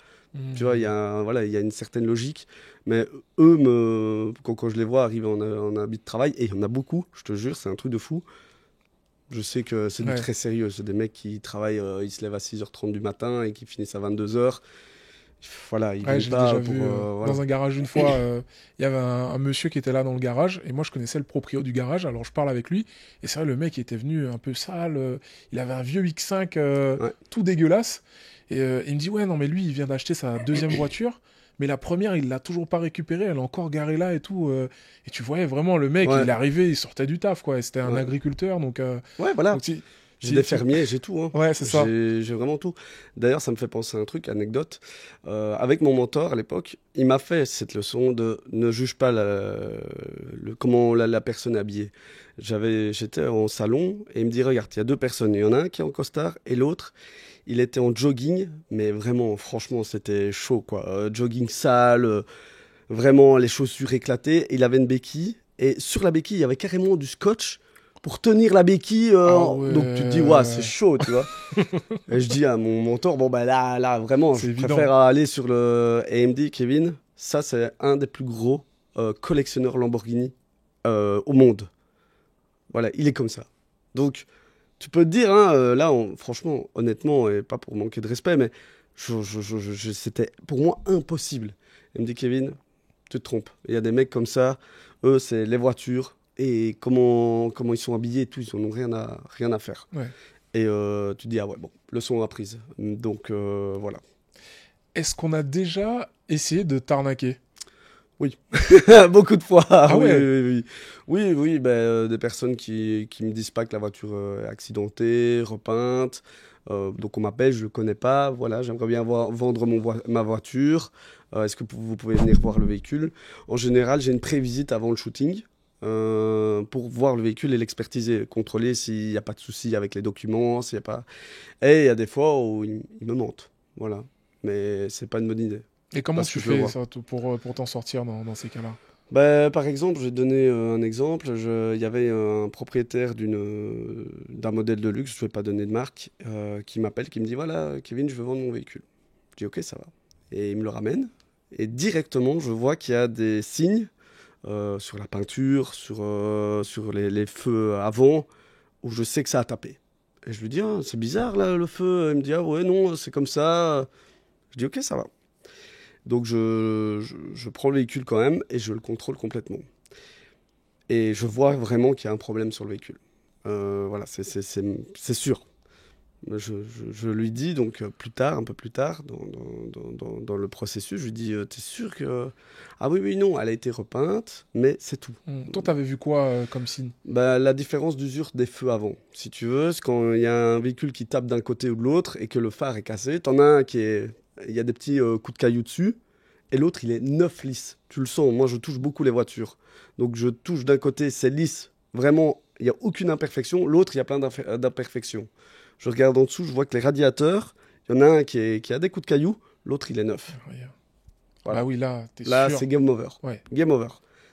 Tu vois, Mhm. voilà, il y a une certaine logique. Mais quand je les vois arriver en habit de travail, et il y en a beaucoup, je te jure, c'est un truc de fou. Je sais que c'est du Ouais. très sérieux. C'est des mecs qui travaillent, ils se lèvent à 6h30 du matin et qui finissent à 22h. Voilà, ils Ouais, viennent je l'ai déjà pas pour. vu Voilà. dans un garage une fois. Il y avait un monsieur qui était là dans le garage et moi je connaissais le proprio du garage. Alors je parle avec lui et c'est vrai le mec était venu un peu sale. Il avait un vieux X5 Ouais. tout dégueulasse et il me dit ouais non mais lui il vient d'acheter sa deuxième voiture. Mais la première, il l'a toujours pas récupérée, elle est encore garée là et tout. Et tu voyais vraiment le mec, Ouais. il est arrivé, il sortait du taf, quoi. Et c'était un Ouais. agriculteur, Ouais, voilà. donc si, J'ai des si- fermiers, j'ai tout, hein. ouais, c'est ça. J'ai vraiment tout. D'ailleurs, ça me fait penser à un truc, anecdote. Avec mon mentor à l'époque, il m'a fait cette leçon de ne juge pas comment la personne est habillée. J'étais en salon et il me dit, regarde, il y a deux personnes. Il y en a un qui est en costard et l'autre, il était en jogging. Mais vraiment, franchement, c'était chaud, quoi. Jogging sale, vraiment les chaussures éclatées. Il avait une béquille et sur la béquille, il y avait carrément du scotch pour tenir la béquille. Ah Donc tu te dis, ouais, c'est ouais, chaud, tu vois. Et je dis à mon mentor, bon, bah là, vraiment, c'est je évident. préfère aller sur le AMD, Kevin. Ça, c'est un des plus gros collectionneurs Lamborghini au monde. Voilà, il est comme ça. Donc, tu peux te dire, hein, là, franchement, honnêtement, et pas pour manquer de respect, mais c'était pour moi impossible. Il me dit, Kevin, tu te trompes. Il y a des mecs comme ça, eux, c'est les voitures et comment ils sont habillés et tout, ils n'en ont rien à faire. Ouais. Et tu te dis, ah ouais, bon, leçon apprise. Donc, voilà. Est-ce qu'on a déjà essayé de t'arnaquer? Oui, beaucoup de fois. Ah Oui, ouais, oui, oui. Oui, oui, ben, des personnes qui me disent pas que la voiture est accidentée, repeinte. Donc on m'appelle, je le connais pas. Voilà, j'aimerais bien vendre ma voiture. Est-ce que vous pouvez venir voir le véhicule? En général, j'ai une prévisite avant le shooting pour voir le véhicule et l'expertiser, contrôler s'il n'y a pas de souci avec les documents, s'il y a pas. Et il y a des fois où ils me mentent. Voilà, mais c'est pas une bonne idée et comment parce tu que je le fais vois. ça pour t'en sortir dans ces cas-là? Bah, par exemple, je vais te donner un exemple. Il y avait un propriétaire d'un modèle de luxe, je ne vais pas donner de marque, qui m'appelle, qui me dit, voilà, Kevin, je veux vendre mon véhicule. Je dis, ok, ça va. Et il me le ramène. Et directement, je vois qu'il y a des signes sur la peinture, sur les feux avant, où je sais que ça a tapé. Et je lui dis, ah, c'est bizarre là, le feu. Il me dit, ah ouais, non, c'est comme ça. Je dis, ok, ça va. Donc je prends le véhicule quand même et je le contrôle complètement. Et je vois vraiment qu'il y a un problème sur le véhicule. Voilà, c'est sûr. Je lui dis donc plus tard, un peu plus tard, dans le processus, je lui dis, t'es sûr que... Ah oui, oui, non, elle a été repeinte, mais c'est tout. Toi, t'avais vu quoi comme signe? Bah, la différence d'usure des feux avant. Si tu veux, c'est quand il y a un véhicule qui tape d'un côté ou de l'autre et que le phare est cassé, t'en as un qui est... Il y a des petits coups de caillou dessus, et l'autre, il est neuf lisse. Tu le sens, moi je touche beaucoup les voitures. Donc je touche d'un côté, c'est lisse, vraiment, il n'y a aucune imperfection. L'autre, il y a plein d'imperfections. Je regarde en dessous, je vois que les radiateurs, il y en a un qui a des coups de caillou, l'autre, il est neuf. Regarde. Bah Voilà. oui, là, t'es Là, sûr. c'est game over. Ouais. Game over.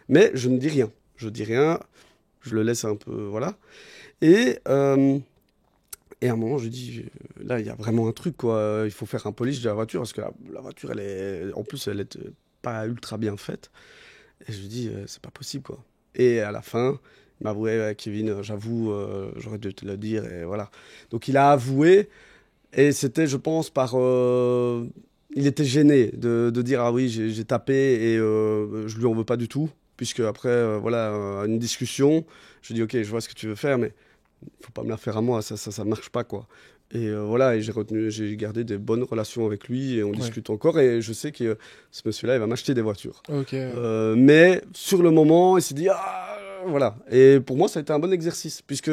Mais je ne dis rien. Je dis rien, je le laisse un peu, voilà. Et Et à un moment, je lui dis, là, il y a vraiment un truc, quoi. Il faut faire un polish de la voiture, parce que la voiture, en plus, elle est pas ultra bien faite. Et je lui dis, c'est pas possible, quoi. Et à la fin, il m'a avoué, ouais, Kevin, j'avoue, j'aurais dû te le dire, et voilà. Donc il a avoué, et c'était, je pense, il était gêné de dire, ah oui, j'ai tapé, et je lui en veux pas du tout, puisque après, voilà, une discussion, je dis, ok, je vois ce que tu veux faire, mais faut pas me la faire à moi, ça marche pas, quoi. Et voilà, et j'ai gardé des bonnes relations avec lui, et on discute encore, et je sais que ce monsieur-là, il va m'acheter des voitures. Ok. Mais sur le moment, il s'est dit, ah, voilà. Et pour moi, ça a été un bon exercice, puisque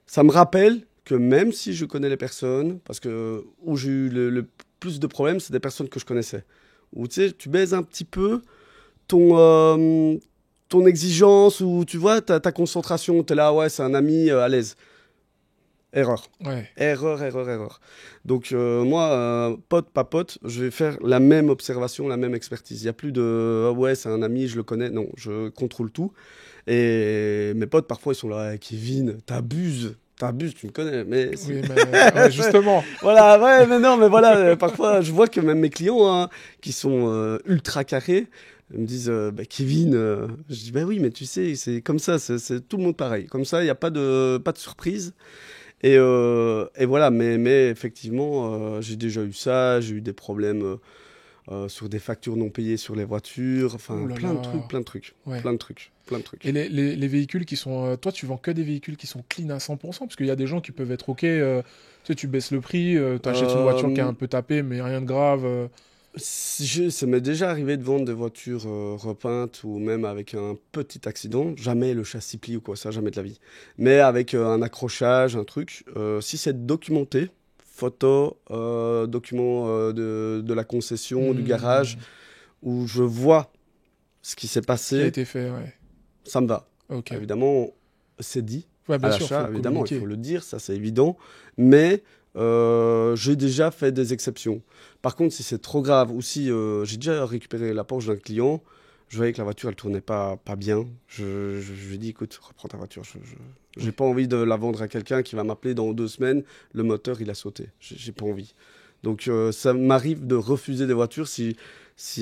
ça me rappelle que même si je connais les personnes, parce que où j'ai eu le plus de problèmes, c'est des personnes que je connaissais. Où tu sais, tu baises un petit peu ton exigence, ou tu vois, ta concentration, tu es là, ouais, c'est un ami à l'aise. Erreur. Ouais. Erreur. Donc moi, pote, pas pote, je vais faire la même observation, la même expertise. Il n'y a plus de ah ouais, c'est un ami, je le connais. Non, je contrôle tout. Et mes potes, parfois, ils sont là, hey, Kevin, t'abuses, tu me connais. Mais Oui, mais ouais, justement. voilà, ouais, mais non, mais voilà, parfois, je vois que même mes clients, hein, qui sont ultra carrés, ils me disent, bah, Kevin, je dis, bah oui, mais tu sais, c'est comme ça, c'est tout le monde pareil. Comme ça, il n'y a pas de surprise. Et voilà, mais effectivement, j'ai déjà eu ça, j'ai eu des problèmes sur des factures non payées sur les voitures, enfin Ouh là plein de là. trucs, Ouais. plein de trucs. Et les véhicules qui sont... toi, tu vends que des véhicules qui sont clean à 100%, parce qu'il y a des gens qui peuvent être OK, tu sais, tu baisses le prix, tu achètes une voiture qui est un peu tapée, mais rien de grave. Ça m'est déjà arrivé de vendre des voitures repeintes ou même avec un petit accident. Jamais le châssis plie ou quoi, ça, jamais de la vie. Mais avec un accrochage, un truc. Si c'est documenté, photo, documents de la concession, du garage, où je vois ce qui s'est Qui a passé, été fait, ouais. ça me va. Ok. Évidemment, c'est dit Ouais, à bien sûr, l'achat, faut évidemment, il communiquer. faut le dire, ça c'est évident. Mais j'ai déjà fait des exceptions. Par contre, si c'est trop grave ou si j'ai déjà récupéré la Porsche d'un client, je voyais que la voiture elle tournait pas bien. Je lui ai dit, écoute, reprends ta voiture. J'ai pas envie de la vendre à quelqu'un qui va m'appeler dans 2 semaines. Le moteur il a sauté. J'ai pas envie. Donc ça m'arrive de refuser des voitures si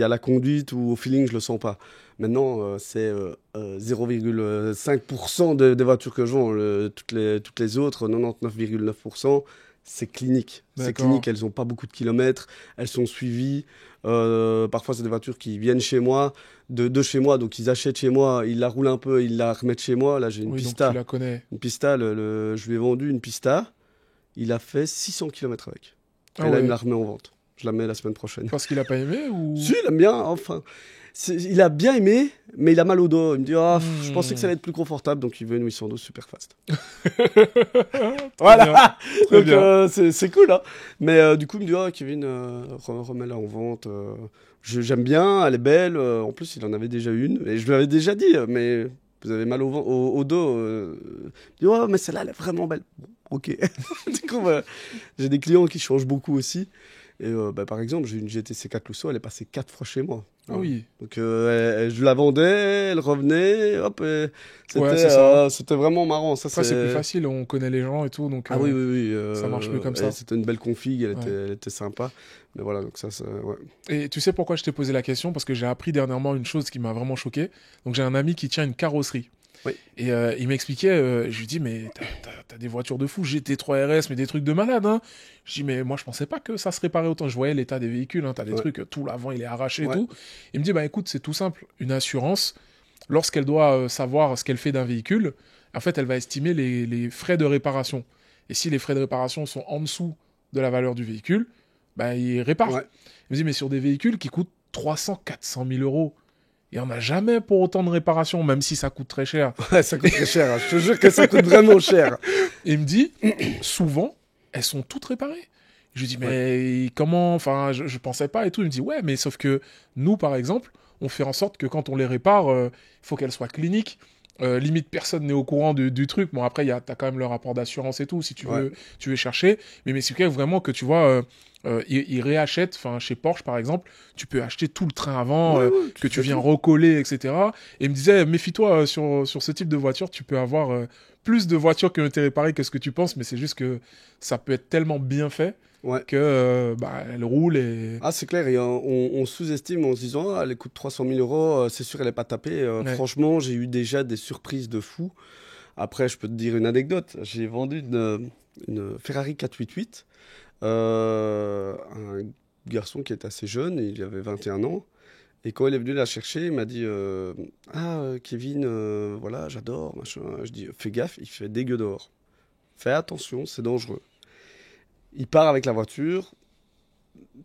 à la conduite ou au feeling je le sens pas. Maintenant, c'est 0,5% des voitures que je vends. Toutes les autres, 99,9%, c'est clinique. C'est D'accord. clinique, elles n'ont pas beaucoup de kilomètres, elles sont suivies. Parfois, c'est des voitures qui viennent chez moi, de chez moi, donc ils achètent chez moi, ils la roulent un peu, ils la remettent chez moi. Là, j'ai une Oui, donc Pista. tu la connais. Une Pista, je lui ai vendu une Pista, il a fait 600 km avec. Ah Et là, il me ouais. la remet en vente. Je la mets la semaine prochaine. Parce qu'il a pas aimé ou... Si, il aime bien, enfin. Il a bien aimé, mais il a mal au dos. Il me dit, ah, je pensais que ça allait être plus confortable, donc il veut une 812 super fast. Voilà. Très Donc bien. c'est cool, hein. Mais du coup, il me dit, ah, Kevin, remets-la en vente. J'aime bien, elle est belle. En plus, il en avait déjà une. Et je lui avais déjà dit, mais vous avez mal au dos. Il dit, oh, mais celle-là, elle est vraiment belle. Bon, ok. Du coup, j'ai des clients qui changent beaucoup aussi. Et par exemple, j'ai une GTC 4 Lusso, elle est passée 4 fois chez moi. Ah oui. Donc je la vendais, elle revenait, hop. Ouais, c'est ça. C'était vraiment marrant. Ça, Après, c'est plus facile, on connaît les gens et tout, donc Ah oui. ça marche mieux comme et ça. c'était une belle config, Ouais. elle était sympa. Mais voilà, donc ça ouais. Et tu sais pourquoi je t'ai posé la question? Parce que j'ai appris dernièrement une chose qui m'a vraiment choqué. Donc j'ai un ami qui tient une carrosserie. Oui. Et il m'expliquait, je lui dis, mais t'as des voitures de fou, GT3 RS, mais des trucs de malade, hein. Je dis, mais moi je pensais pas que ça se réparait autant. Je voyais l'état des véhicules, hein, t'as des trucs, tout l'avant il est arraché et tout. Il me dit, bah écoute, c'est tout simple. Une assurance, lorsqu'elle doit savoir ce qu'elle fait d'un véhicule, en fait elle va estimer les frais de réparation. Et si les frais de réparation sont en dessous de la valeur du véhicule, bah il répare. Ouais. Il me dit, mais sur des véhicules qui coûtent 300, 400 000 euros, il n'y en a jamais pour autant de réparation, même si ça coûte très cher. Ouais, ça coûte très cher. Hein. Je te jure que ça coûte vraiment cher. Et il me dit, souvent, elles sont toutes réparées. Je lui dis, mais comment, enfin, je pensais pas et tout. Il me dit, ouais, mais sauf que nous, par exemple, on fait en sorte que quand on les répare, il faut qu'elles soient cliniques. Limite, personne n'est au courant du truc. Bon, après, t'as quand même le rapport d'assurance et tout, si tu veux chercher. Mais c'est vraiment que tu vois, ils réachètent, enfin, chez Porsche, par exemple, tu peux acheter tout le train avant, Ouais, que tu viens recoller, etc. Et il me disait, méfie-toi sur ce type de voiture, tu peux avoir plus de voitures qui ont été réparées que ce que tu penses, mais c'est juste que ça peut être tellement bien fait que elle roule et... Ah, c'est clair, et on sous-estime en se disant, ah, elle coûte 300 000 euros, c'est sûr, elle n'est pas tapée. Franchement, j'ai eu déjà des surprises de fou. Après, je peux te dire une anecdote. J'ai vendu une Ferrari 488 un garçon qui est assez jeune, il avait 21 ans. Et quand il est venu la chercher, il m'a dit Kevin, voilà, j'adore, machin. Je dis fais gaffe, il fait dégueu dehors. Fais attention, c'est dangereux. Il part avec la voiture.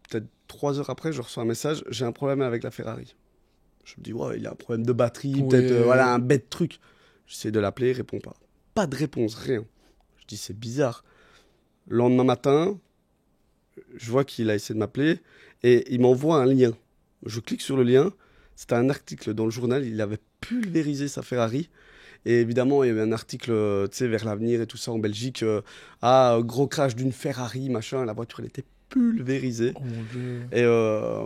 Peut-être 3 heures après, je reçois un message j'ai un problème avec la Ferrari. Je me dis ouais, il a un problème de batterie, peut-être voilà, un bête truc. J'essaie de l'appeler, il répond pas. Pas de réponse, rien. Je dis c'est bizarre. Le lendemain matin, je vois qu'il a essayé de m'appeler et il m'envoie un lien. Je clique sur le lien, c'était un article dans le journal, il avait pulvérisé sa Ferrari. Et évidemment, il y avait un article, tu sais, vers l'avenir et tout ça en Belgique. Gros crash d'une Ferrari, machin, la voiture, elle était pulvérisée. Oh mon Dieu. Et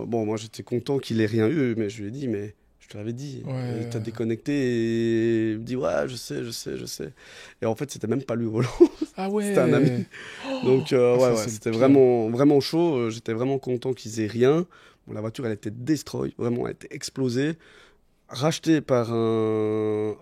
bon, moi, j'étais content qu'il ait rien eu, mais je lui ai dit, mais je te l'avais dit. Ouais. T'as déconnecté et il me dit, ouais, je sais. Et en fait, c'était même pas lui au volant. Ah ouais. C'était un ami. Donc, c'était vraiment, vraiment chaud. J'étais vraiment content qu'ils aient rien. Bon, la voiture, elle était destroy, vraiment, elle était explosée. Rachetée par un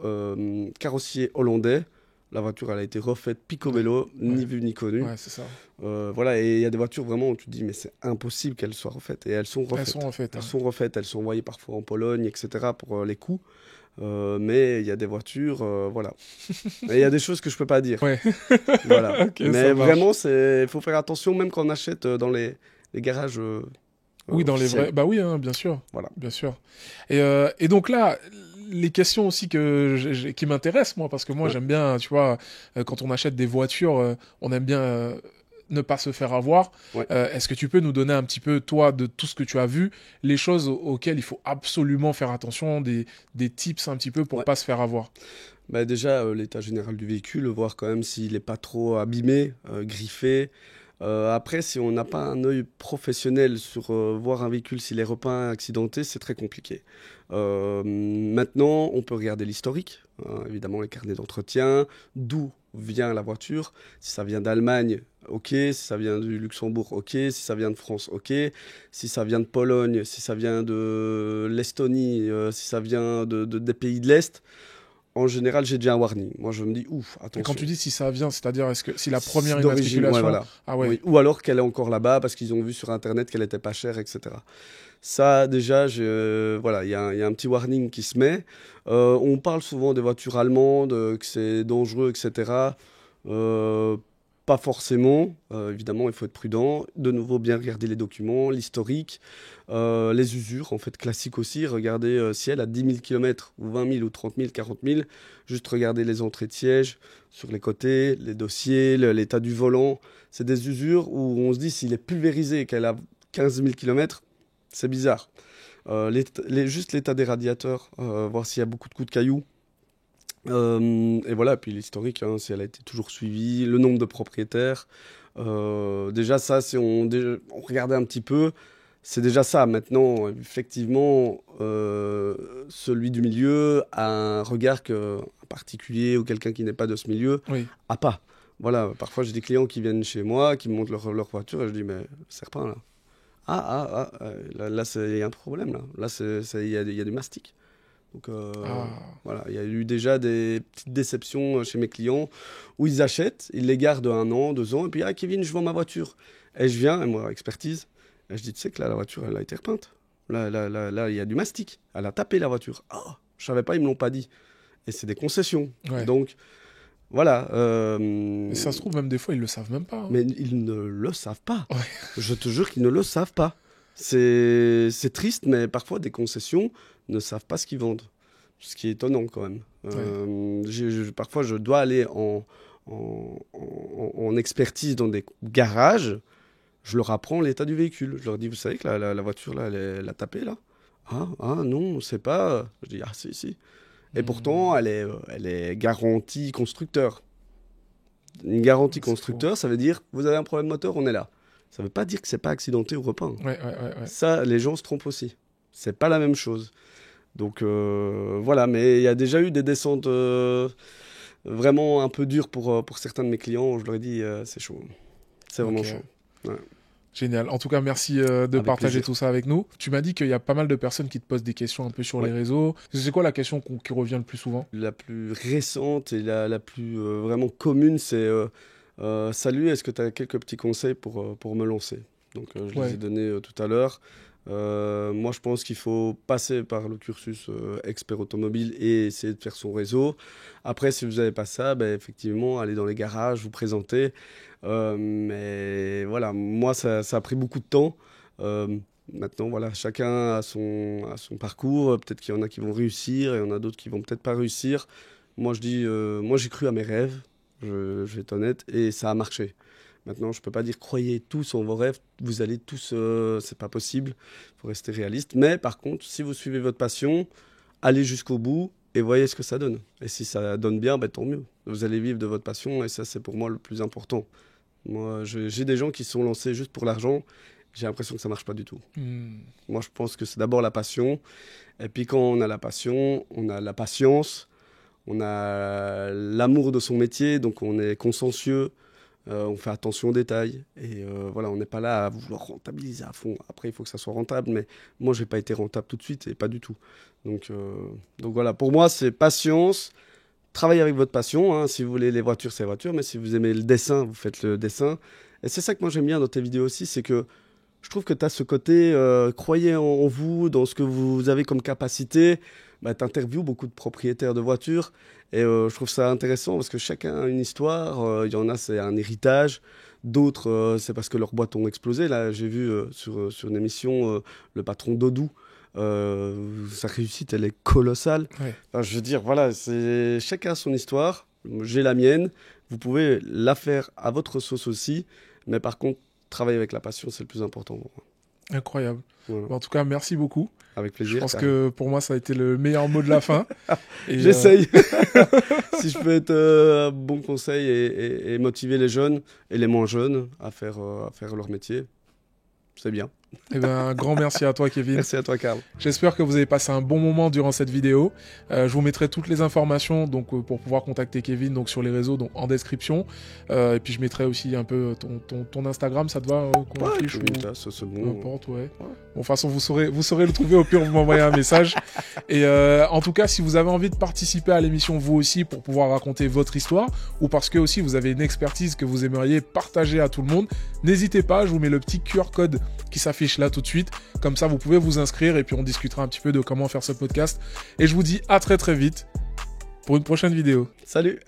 carrossier hollandais. La voiture, elle a été refaite picobello, ni vu ni connu. Ouais, c'est ça. Voilà, et il y a des voitures vraiment où tu te dis, mais c'est impossible qu'elles soient refaites. Et elles sont refaites. Elles sont refaites. Elles sont envoyées parfois en Pologne, etc. pour les coûts. Mais il y a des voitures, voilà. Et il y a des choses que je peux pas dire. Ouais. Voilà. Okay, mais vraiment, il faut faire attention, même quand on achète dans les garages. Oui, dans les vrais. Bah oui, hein, bien sûr. Voilà. Bien sûr. Et donc là, les questions aussi qui m'intéressent, moi, parce que moi, j'aime bien, tu vois, quand on achète des voitures, on aime bien ne pas se faire avoir. Est-ce que tu peux nous donner un petit peu, toi, de tout ce que tu as vu, les choses auxquelles il faut absolument faire attention, des tips un petit peu pour pas se faire avoir? Bah déjà, l'état général du véhicule, voir quand même s'il n'est pas trop abîmé, griffé. Après, si on n'a pas un œil professionnel sur voir un véhicule s'il est repeint, accidenté, c'est très compliqué. Maintenant, on peut regarder l'historique, évidemment les carnets d'entretien, d'où vient la voiture. Si ça vient d'Allemagne, ok. Si ça vient du Luxembourg, ok. Si ça vient de France, ok. Si ça vient de Pologne, si ça vient de l'Estonie, si ça vient des pays de l'Est. En général, j'ai déjà un warning. Moi, je me dis, ouf, attention. Et quand tu dis si ça vient, c'est-à-dire est-ce que si la première immatriculation... Ouais, voilà. Ah ouais. Oui. Ou alors qu'elle est encore là-bas parce qu'ils ont vu sur Internet qu'elle était pas chère, etc. Ça, déjà, voilà, il y a un petit warning qui se met. On parle souvent des voitures allemandes, que c'est dangereux, etc. Pas forcément. Évidemment, il faut être prudent. De nouveau, bien regarder les documents, l'historique, les usures, en fait, classiques aussi. Regardez si elle a 10 000 km, ou 20 000, ou 30 000, 40 000. Juste regarder les entrées de siège sur les côtés, les dossiers, l'état du volant. C'est des usures où on se dit, s'il est pulvérisé et qu'elle a 15 000 km, c'est bizarre. Juste l'état des radiateurs, voir s'il y a beaucoup de coups de cailloux. Et voilà, puis l'historique, hein, si elle a été toujours suivie, le nombre de propriétaires. Déjà, ça, si on regardait un petit peu, c'est déjà ça. Maintenant, effectivement, celui du milieu a un regard qu'un particulier ou quelqu'un qui n'est pas de ce milieu a pas. Voilà, parfois j'ai des clients qui viennent chez moi, qui me montrent leur voiture et je dis, mais sert pas là. Là, il y a un problème là. Là, il y a du mastic. Donc voilà, il y a eu déjà des petites déceptions chez mes clients où ils achètent, ils les gardent 1 an, 2 ans, et puis Kevin, je vends ma voiture. Et je viens, et moi, expertise, et je dis, tu sais que là, la voiture, elle a été repeinte. Là, il y a du mastic. Elle a tapé la voiture. Je savais pas, ils me l'ont pas dit. Et c'est des concessions. Donc voilà. Mais ça se trouve, même des fois, ils le savent même pas. Hein. Mais ils ne le savent pas. Je te jure qu'ils ne le savent pas. C'est triste, mais parfois des concessions ne savent pas ce qu'ils vendent. Ce qui est étonnant quand même. Parfois, je dois aller en expertise dans des garages. Je leur apprends l'état du véhicule. Je leur dis, vous savez que la voiture, là, elle a tapé, là. Non, on ne sait pas. Je dis, si. Et pourtant, elle est garantie constructeur. Une garantie constructeur, ça veut dire, vous avez un problème moteur, on est là. Ça ne veut pas dire que c'est pas accidenté ou repeint. Ça, les gens se trompent aussi. C'est pas la même chose. Donc voilà, mais il y a déjà eu des descentes vraiment un peu dur pour certains de mes clients. Je leur ai dit, c'est chaud. C'est vraiment chaud. Ouais. Génial. En tout cas, merci de partager tout ça avec nous. Tu m'as dit qu'il y a pas mal de personnes qui te posent des questions un peu sur les réseaux. C'est quoi la question qui revient le plus souvent? La plus récente et la plus vraiment commune, c'est salut, est-ce que tu as quelques petits conseils pour me lancer? Donc, je les ai donnés tout à l'heure. Moi, je pense qu'il faut passer par le cursus expert automobile et essayer de faire son réseau. Après, si vous n'avez pas ça, effectivement, allez dans les garages, vous présenter. Mais voilà, moi, ça a pris beaucoup de temps. Maintenant, voilà, chacun a son parcours. Peut-être qu'il y en a qui vont réussir, et il y en a d'autres qui vont peut-être pas réussir. Moi, je dis, moi, j'ai cru à mes rêves, je vais être honnête, et ça a marché. Maintenant, je peux pas dire croyez tous en vos rêves, vous allez tous, c'est pas possible, il faut rester réaliste. Mais par contre, si vous suivez votre passion, allez jusqu'au bout et voyez ce que ça donne. Et si ça donne bien, tant mieux. Vous allez vivre de votre passion et ça, c'est pour moi le plus important. Moi, j'ai des gens qui se sont lancés juste pour l'argent. J'ai l'impression que ça marche pas du tout. Moi, je pense que c'est d'abord la passion. Et puis quand on a la passion, on a la patience, on a l'amour de son métier, donc on est consciencieux. On fait attention aux détails et voilà, on n'est pas là à vouloir rentabiliser à fond. Après, il faut que ça soit rentable, mais moi, j'ai pas été rentable tout de suite et pas du tout. Donc voilà, pour moi, c'est patience, travailler avec votre passion. Hein. Si vous voulez les voitures, c'est les voitures, mais si vous aimez le dessin, vous faites le dessin. Et c'est ça que moi, j'aime bien dans tes vidéos aussi, c'est que je trouve que tu as ce côté, croyez en vous, dans ce que vous avez comme capacité. Tu interviews beaucoup de propriétaires de voitures et je trouve ça intéressant parce que chacun a une histoire. Il y en a, c'est un héritage. D'autres, c'est parce que leurs boîtes ont explosé. Là, j'ai vu sur une émission le patron d'Odoo. Sa réussite, elle est colossale. Ouais. Enfin, je veux dire, voilà, chacun a son histoire. J'ai la mienne. Vous pouvez la faire à votre sauce aussi. Mais par contre, travailler avec la passion, c'est le plus important. Incroyable. Voilà. En tout cas, merci beaucoup. Avec plaisir. Je pense que pour moi, ça a été le meilleur mot de la fin. J'essaye. Si je peux être un bon conseil et motiver les jeunes et les moins jeunes à faire leur métier, c'est bien. Un grand merci à toi, Kevin. Merci à toi, Karl. J'espère que vous avez passé un bon moment durant cette vidéo. Je vous mettrai toutes les informations pour pouvoir contacter Kevin sur les réseaux en description. Et puis je mettrai aussi un peu ton Instagram, ça te va qu'on affiche c'est bon. Peu importe, ouais. Bon, de toute façon, vous saurez le trouver. Au pire, vous m'envoyez un message. Et en tout cas, si vous avez envie de participer à l'émission vous aussi pour pouvoir raconter votre histoire ou parce que aussi vous avez une expertise que vous aimeriez partager à tout le monde, n'hésitez pas. Je vous mets le petit QR code qui s'affiche là tout de suite. Comme ça, vous pouvez vous inscrire et puis on discutera un petit peu de comment faire ce podcast. Et je vous dis à très très vite pour une prochaine vidéo. Salut.